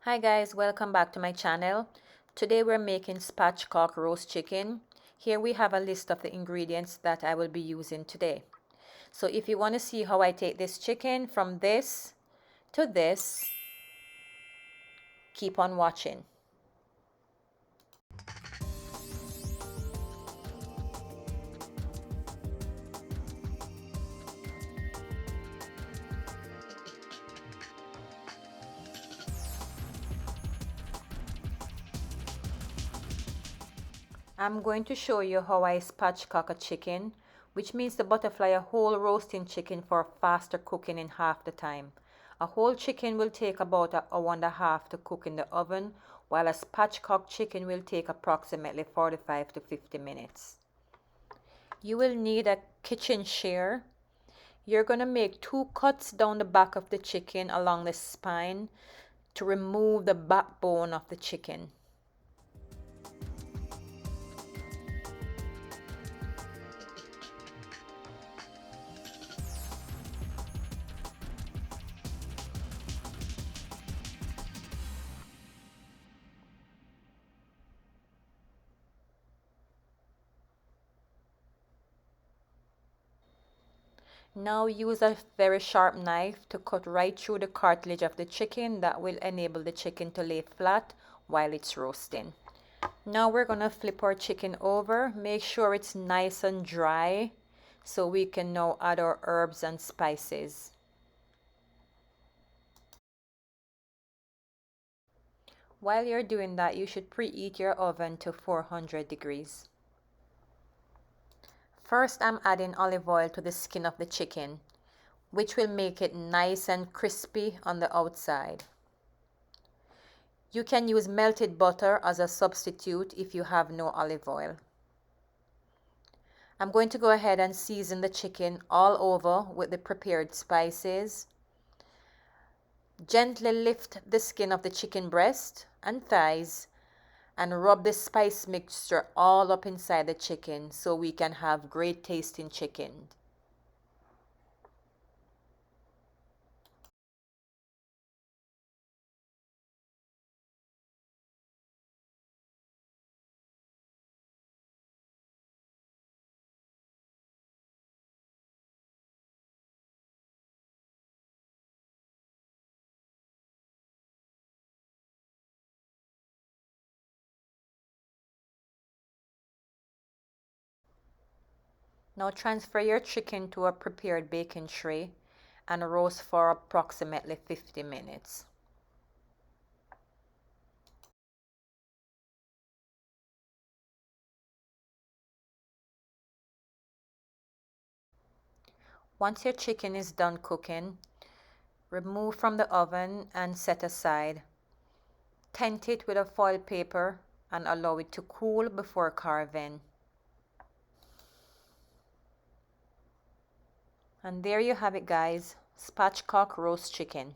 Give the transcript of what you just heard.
Hi guys, welcome back to my channel. Today we're making spatchcock roast chicken. Here we have a list of the ingredients that I will be using today. So if you want to see how I take this chicken from this to this, keep on watching. I'm going to show you how I spatchcock a chicken, which means to butterfly a whole roasting chicken for faster cooking in half the time. A whole chicken will take about an hour and a half to cook in the oven, while a spatchcock chicken will take approximately 45 to 50 minutes. You will need a kitchen shear. You're going to make 2 cuts down the back of the chicken along the spine to remove the backbone of the chicken. Now use a very sharp knife to cut right through the cartilage of the chicken. That will enable the chicken to lay flat while it's roasting. Now we're going to flip our chicken over. Make sure it's nice and dry so we can now add our herbs and spices. While you're doing that, you should preheat your oven to 400 degrees. First, I'm adding olive oil to the skin of the chicken, which will make it nice and crispy on the outside. You can use melted butter as a substitute if you have no olive oil. I'm going to go ahead and season the chicken all over with the prepared spices. Gently lift the skin of the chicken breast and thighs and rub the spice mixture all up inside the chicken so we can have great tasting chicken. Now transfer your chicken to a prepared baking tray and roast for approximately 50 minutes. Once your chicken is done cooking, remove from the oven and set aside. Tent it with a foil paper and allow it to cool before carving. And there you have it guys, spatchcock roast chicken.